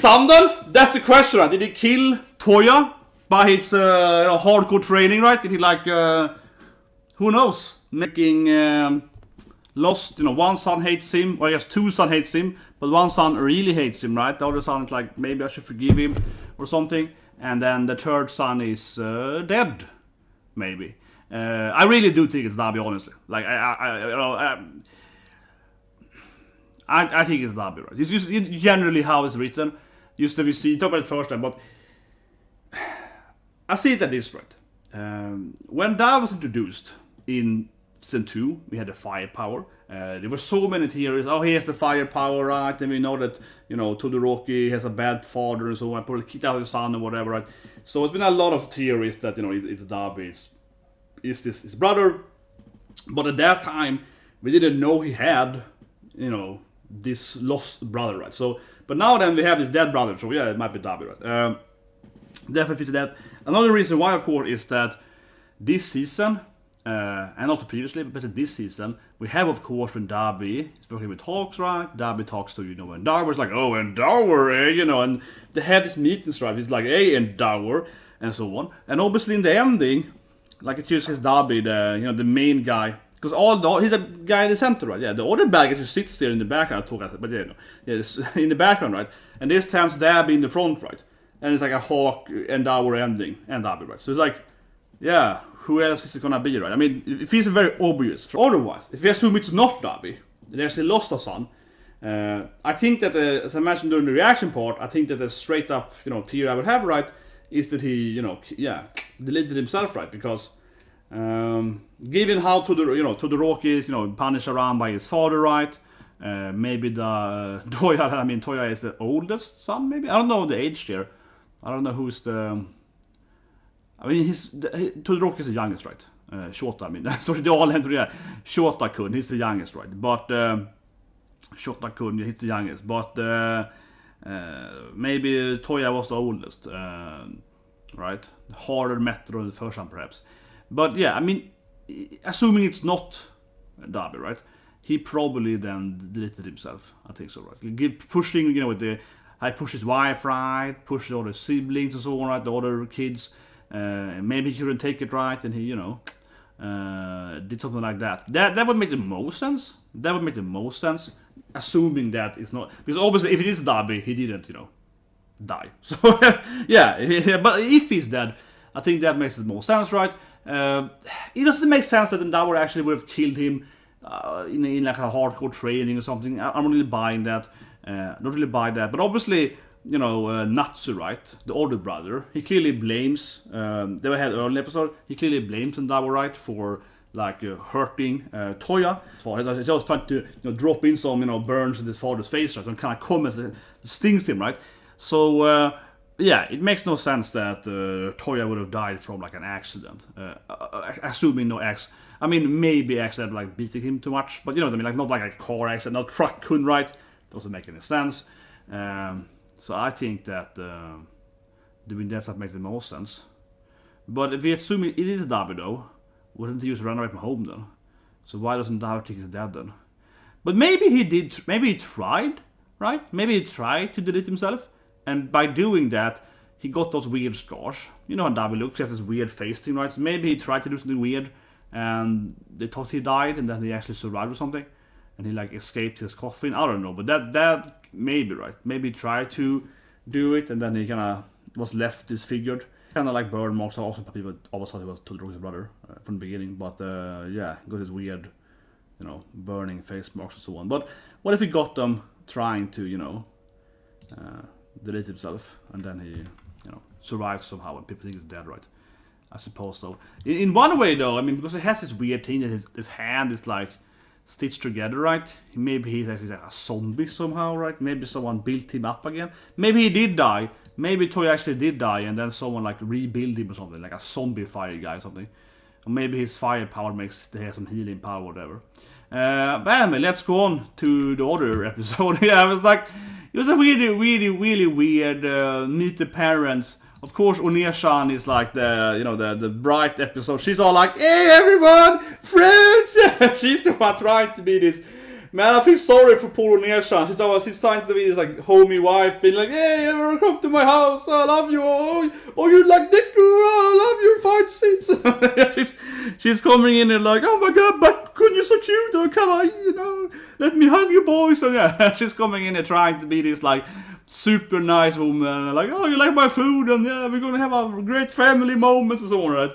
Son then? That's the question, right? Did he kill Toya by his hardcore training, right? Did he like, who knows? Making lost, one son hates him, or I guess two son hates him, but one son really hates him, right? The other son is like, maybe I should forgive him or something, and then the third son is dead, maybe. I really do think it's Dabi, honestly. Like, I think it's Dabi, right? It's just generally how it's written. Just that we see, talk about it first time, but I see it at this, right? When Dabi was introduced in Season 2, we had the firepower. There were so many theories. Oh, he has the firepower, right? And we know that, Todoroki has a bad father and so on. Probably kicked out his son or whatever, right? So it's been a lot of theories that, it's Dabi. Is this his brother? But at that time, we didn't know he had, this lost brother, right? So, but now then we have this dead brother. So yeah, it might be Dabi, right? Definitely to that. Another reason why, of course, is that this season, and also previously, but this season, we have, of course, when Dabi is working with Hawks, right? Dabi talks to, Endower. It's like, oh, Endower, and they have this meetings, right? It's like, hey, Endower, and so on. And obviously in the ending, like it just says Dabi, the main guy, because he's a guy in the center, right? Yeah, the other bad guy who sits there in the background, but in the background, right? And this time's Dabi in the front, right? And it's like a Hawk Endower ending, and Dabi, right? So it's like, yeah, who else is it gonna be, right? I mean, it feels very obvious. Otherwise, if we assume it's not Dabi, they actually lost a son. I think that, as I mentioned during the reaction part, I think that the straight up, theory I would have, right, is that he, deleted himself, right? Because, given how Todoroki is, punished around by his father, right? Maybe the Toya is the oldest son, maybe? I don't know the age there. I don't know who's the... I mean, Todoroki is the youngest, right? Shota, I mean, sorry, they all enter, yeah. Shota-kun, he's the youngest, right? But, Shota-kun, he's the youngest. But, maybe Toya was the oldest, right? Harder metro in the first one, perhaps. But, yeah, I mean, assuming it's not Dabi, right? He probably then deleted himself. I think so, right? Pushing, with I push his wife, right? Push the other siblings and so on, right? The other kids. Maybe he couldn't take it right, and he, did something like that. That would make the most sense. That would make the most sense, assuming that it's not, because obviously if it is Dabi, he didn't, die. So yeah, but if he's dead, I think that makes the most sense, right? It doesn't make sense that Endower actually would have killed him in like a hardcore training or something. I'm not really buying that. Not really buy that, but obviously. Natsu, right? The older brother, he clearly blames, they had early episode, he clearly blames Endower, right? For, like, hurting Toya. He was trying to, drop in some, burns in his father's face, right? Some kind of comments that stings him, right? So, yeah, it makes no sense that Toya would have died from, like, an accident. Assuming no accident. I mean, maybe accident, like, beating him too much, but you know what I mean? Like, not like a car accident, no truck couldn't, right? Doesn't make any sense. So I think that doing that stuff makes the most sense. But if we assume it is Dabi though, wouldn't he just run away from home then? So why doesn't Dabi think he's dead then? But maybe he did, maybe he tried, right? Maybe he tried to delete himself, and by doing that, he got those weird scars. You know how Dabi looks, he has this weird face thing, right? So maybe he tried to do something weird, and they thought he died, and then he actually survived or something. And he like escaped his coffin, I don't know, but that maybe, right? Maybe he tried to do it, and then he kind of was left disfigured. Kind of like burn marks, also people always thought he was Todoroki's brother from the beginning, but yeah, got his weird, burning face marks and so on. But what if he got them trying to, delete himself, and then he, survived somehow, and people think he's dead, right? I suppose so. In one way, though, I mean, because he has this weird thing that his hand is like stitched together, right? Maybe he's actually like a zombie somehow, right? Maybe someone built him up again. Maybe he did die. Maybe Toya actually did die, and then someone like rebuild him or something, like a zombie fire guy or something. Or maybe his firepower makes he has some healing power, whatever. But anyway, let's go on to the other episode. Yeah, it was a really weird meet the parents. Of course, Onee-chan is like the bright episode. She's all like, "Hey everyone, friends!" She's the one trying to be this Man, I feel sorry for poor onee-chan. She's trying to be this like homey wife, being like, hey, ever come to my house? I love you. Oh, you like deku? Oh, I love your fight scenes. she's coming in and like, oh my god, Bakugo, you're so cute. Oh, come on, you know, let me hug you, boys. And yeah, she's coming in and trying to be this like super nice woman. Like, oh, you like my food, and yeah, we're gonna have a great family moments and so on, right?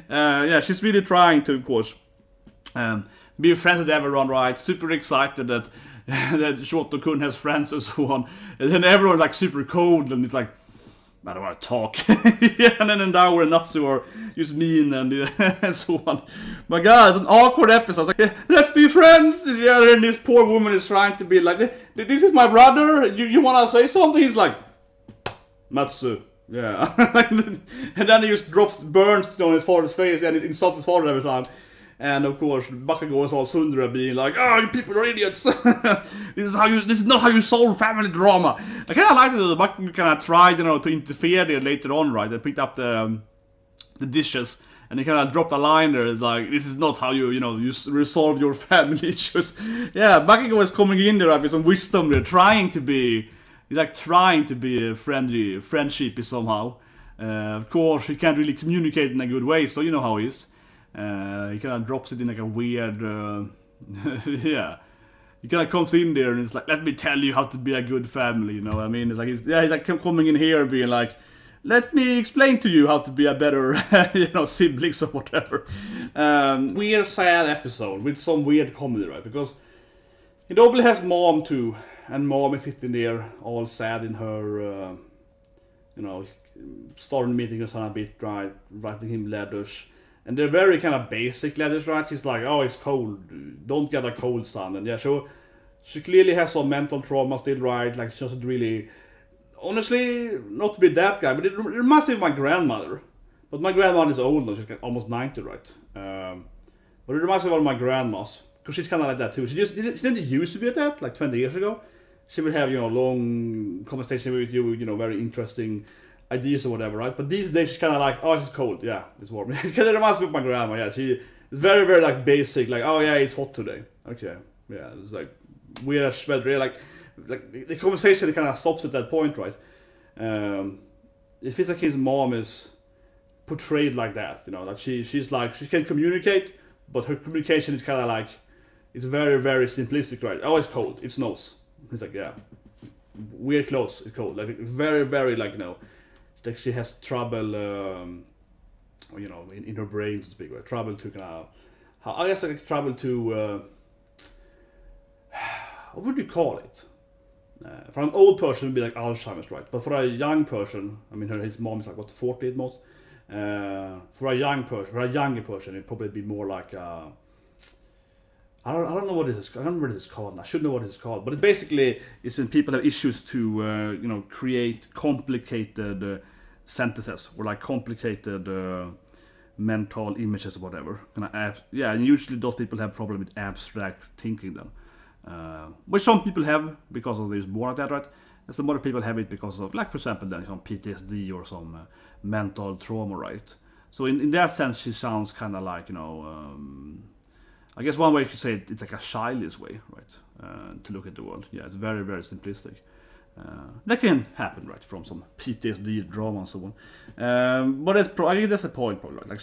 Yeah, she's really trying to, of course. Be friends with everyone, right? Super excited that that Shoto-kun has friends and so on. And then everyone's like super cold and it's like, I don't want to talk. Yeah, and then Dabi and Natsu are just mean and so on. My god, it's an awkward episode. It's like, yeah, let's be friends. Yeah, and this poor woman is trying to be like, this is my brother. You want to say something? He's like, Natsu. Yeah. And then he just burns on his father's face and insults his father every time. And of course, Bakugo is all Tsundere being like, "Oh, you people are idiots! This is not how you solve family drama." I kind of like that the Bakugo kind of tried, you know, to interfere there later on, right? They picked up the dishes, and he kind of dropped a line there. It's like, "This is not how you resolve your family issues." Yeah, Bakugo is coming in there with some wisdom. They're trying to be friendshipy somehow. Of course, he can't really communicate in a good way, so you know how he is. He kind of drops it in like a weird, yeah. He kind of comes in there and it's like, let me tell you how to be a good family, you know what I mean? It's like, he's like coming in here being like, let me explain to you how to be a better, siblings or whatever. Weird, sad episode with some weird comedy, right? Because it probably has mom too, and mom is sitting there all sad in her, starting the meeting or something a bit, right? Writing him letters. And they're very kind of basic letters, right? She's like, oh, it's cold. Don't get a cold, son. And yeah, she clearly has some mental trauma still, right? Like, she doesn't really... Honestly, not to be that guy, but it reminds me of my grandmother. But my grandmother is old now. She's almost 90, right? But it reminds me of one of my grandmas. Because she's kind of like that, too. She didn't used to be like that, like 20 years ago. She would have, long conversation with you, very interesting ideas or whatever, right? But these days she's kind of like, oh, it's cold, yeah, it's warm. Because it reminds me of my grandma, yeah. She is very, very like basic, like, oh yeah, it's hot today. Okay, yeah, it's like weird weather, like the conversation kind of stops at that point, right? It feels like his mom is portrayed like that, like she's like, she can communicate, but her communication is kind of like, it's very, very simplistic, right? Oh, it's cold, it snows. It's like, yeah, wear clothes, it's cold. Like, very, very, like, like she has trouble, in her brain, so to speak, right? Trouble to kind of, I guess like trouble to, what would you call it? For an old person, it would be like Alzheimer's, right? But for a young person, I mean, his mom is like, what, 40 at most? For a younger person, it'd probably be more like, I don't know what it is. I don't remember what it is called. I should know what it is called. But it basically is when people have issues to, create complicated sentences or like complicated mental images or whatever. Yeah, and usually those people have problem with abstract thinking then. Which some people have because of this born like that, right? And some other people have it because of, like, for example, then some PTSD or some mental trauma, right? So in that sense, she sounds kind of like, I guess one way you could say it's like a childish way, right, to look at the world. Yeah, it's very, very simplistic. That can happen, right, from some PTSD drama and so on. But I think that's the point, probably. Right? Like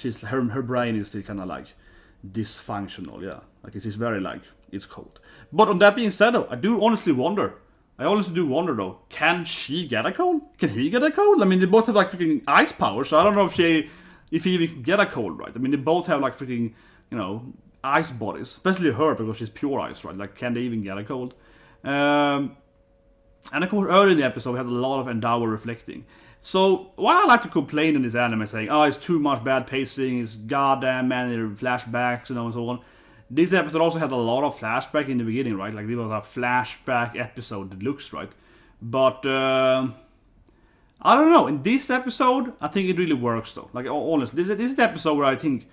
her brain is still kind of like dysfunctional. Yeah, like it's very like it's cold. But on that being said, though, I do honestly wonder. I honestly do wonder though. Can she get a cold? Can he get a cold? I mean, they both have like freaking ice power, so I don't know if he even can get a cold, right? I mean, they both have like freaking ice bodies, especially her because she's pure ice, right? Like, can they even get a cold? And of course, early in the episode, we had a lot of Endower reflecting. So, while I like to complain in this anime, saying, oh, it's too much bad pacing, it's goddamn many flashbacks, and so on. This episode also had a lot of flashback in the beginning, right? Like, it was a flashback episode, it looks, right? But, I don't know. In this episode, I think it really works, though. Like, honestly, this is the episode where I think,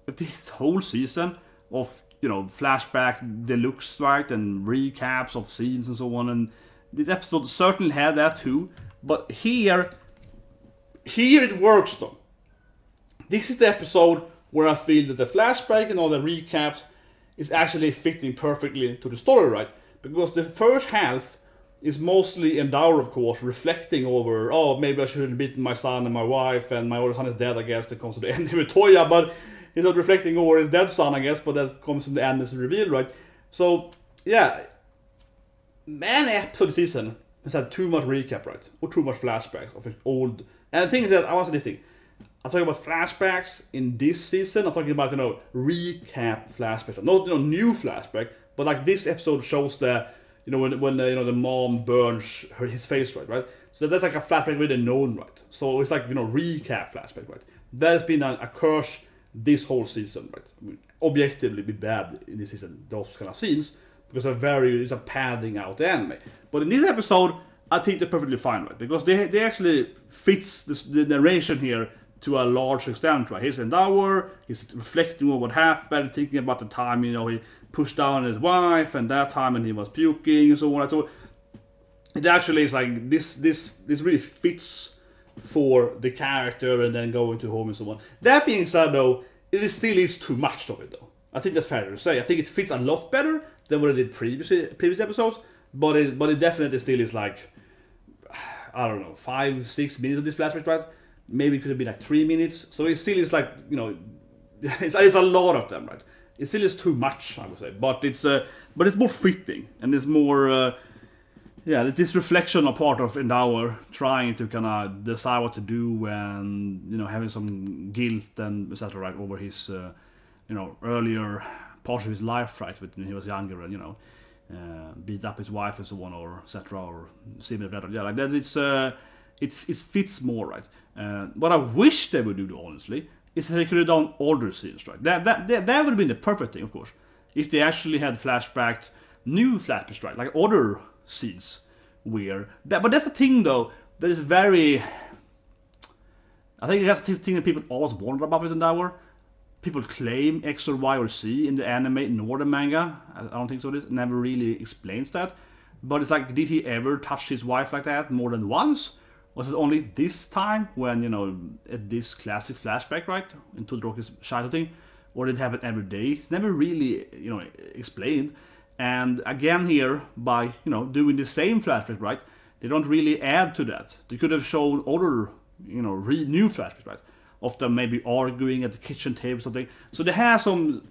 if this whole season of, flashback deluxe, right? And recaps of scenes and so on, and this episode certainly had that too, but here it works though. This is the episode where I feel that the flashback and all the recaps is actually fitting perfectly to the story, right? Because the first half is mostly Endower, of course, reflecting over, oh, maybe I should have beaten my son and my wife, and my older son is dead, I guess, that comes to the end with Toya, but he's not reflecting over his dead son, I guess, but that comes in the end as a reveal, right? So, yeah, many episodes this season has had too much recap, right? Or too much flashbacks of old. And the thing is that, I want to say this thing, I'm talking about flashbacks in this season, I'm talking about, recap flashbacks, not, new flashback, but like this episode shows the, when the mom burns his face, right? So that's like a flashback really known, right? So it's like, recap flashback, right? That has been a curse this whole season, right? I mean, objectively be bad in this season, those kind of scenes, because it's a padding out the anime. But in this episode, I think they're perfectly fine, right? Because they actually fits the narration here to a large extent, right? He's in Endower, he's reflecting on what happened, thinking about the time, he pushed down his wife, and that time and he was puking, and so on and so on. It actually is like, this really fits for the character, and then going to home and so on. That being said, though, it still is too much of it, though. I think that's fair to say. I think it fits a lot better than what it did previous episodes, but it definitely still is like, I don't know, 5-6 minutes of this flashback, right? Maybe it could have been like 3 minutes. So it still is like, it's a lot of them, right? It still is too much, I would say. But it's more fitting, and it's more, this reflection on part of Endower trying to kind of decide what to do, and having some guilt and etc. right over his, earlier part of his life, right, when he was younger, and beat up his wife and so on, or etc. or similar, like that. It fits more, right? What I wish they would do, honestly, is that they could have done older scenes, right? That would have been the perfect thing, of course, if they actually had new flashbacks, right? Like older scenes, but that's the thing, though, that is very. I think that's the thing that people always wonder about with Endower. People claim X or Y or Z in the anime nor the manga. I don't think so. This never really explains that. But it's like, did he ever touch his wife like that more than once? Was it only this time when, at this classic flashback, right? In Todoroki's childhood thing? Or did it happen every day? It's never really, explained. And again here, by, doing the same flashback, right? They don't really add to that. They could have shown older, new flashbacks, right? Of them maybe arguing at the kitchen table or something. So they have some,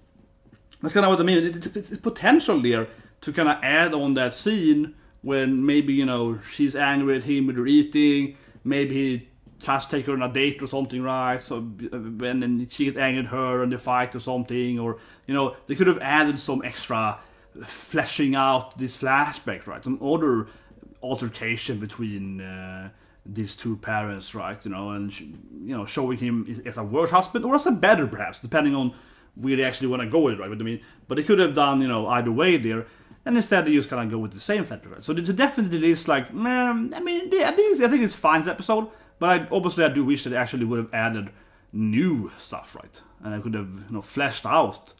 that's kind of what I mean. It's potential there to kind of add on that scene when maybe, she's angry at him with her eating, maybe he tries to take her on a date or something, right? So when she gets angry at her and they fight or something, or, they could have added some extra fleshing out this flashback, right? Some other altercation between these two parents, right? And, showing him as a worse husband or as a better, perhaps, depending on where they actually want to go with it, right? What I mean, but they could have done, either way there. And instead they just kind of go with the same flashback, right? So it definitely is like, man, I think it's fine, this episode, but obviously I do wish that they actually would have added new stuff, right? And I could have, fleshed out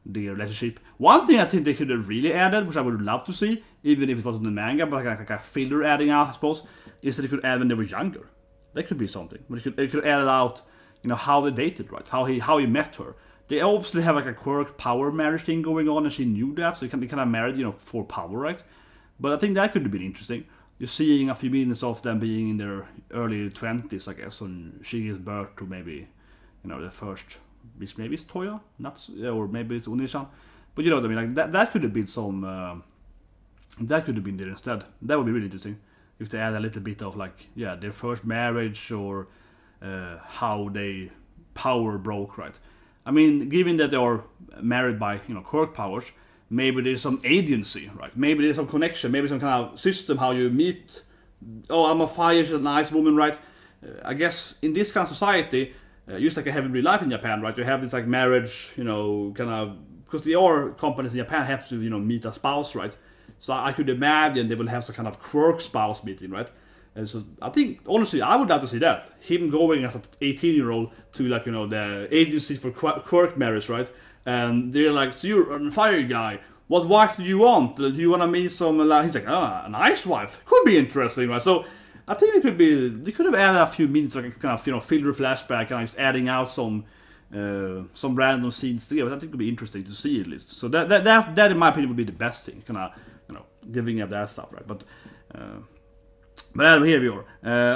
their relationship. One thing I think they could have really added, which I would love to see, even if it wasn't in the manga, but like a filler adding out, I suppose, is that they could add when they were younger. That could be something. But they could add out, how they dated, right? How he met her. They obviously have like a quirk power marriage thing going on, and she knew that, so they kind of married, for power, right? But I think that could have been interesting. You're seeing a few minutes of them being in their early 20s, I guess, and she gives birth to maybe, the first, which maybe it's Toya, Natsu, or maybe it's onee-chan. But you know what I mean, like that could have been some, that could have been there instead. That would be really interesting if they add a little bit of like, their first marriage, or how they power broke, right? I mean, given that they are married by, quirk powers, maybe there's some agency, right? Maybe there's some connection, maybe some kind of system how you meet. Oh, I'm a fire, she's a nice woman, right? I guess in this kind of society, just like I have in real life in Japan, right? You have this like marriage, kind of, because the other companies in Japan have to, meet a spouse, right? So I could imagine they will have some kind of quirk spouse meeting, right? And so I think, honestly, I would like to see that. Him going as an 18-year-old to, like, the agency for quirk marriage, right? And they're like, so you're a fire guy. What wife do you want? Do you want to meet some, he's like, a nice wife. Could be interesting, right? So I think they could have added a few minutes, like kind of, filler flashback, and just adding out some, some random scenes together. I think it would be interesting to see at least. So that in my opinion would be the best thing, kind of, you know, giving up that stuff, right? But here we are.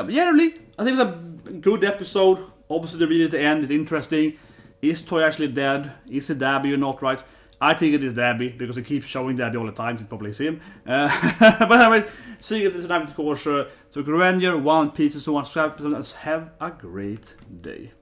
Generally, I think it's a good episode. Obviously, the reveal at the end is interesting. Is Toya actually dead? Is it Dabi or not, right? I think it is Dabi, because it keeps showing Dabi all the time, it probably is him. But anyway, see you tonight, of course. So Revenger, One Piece, and so on. Have a great day.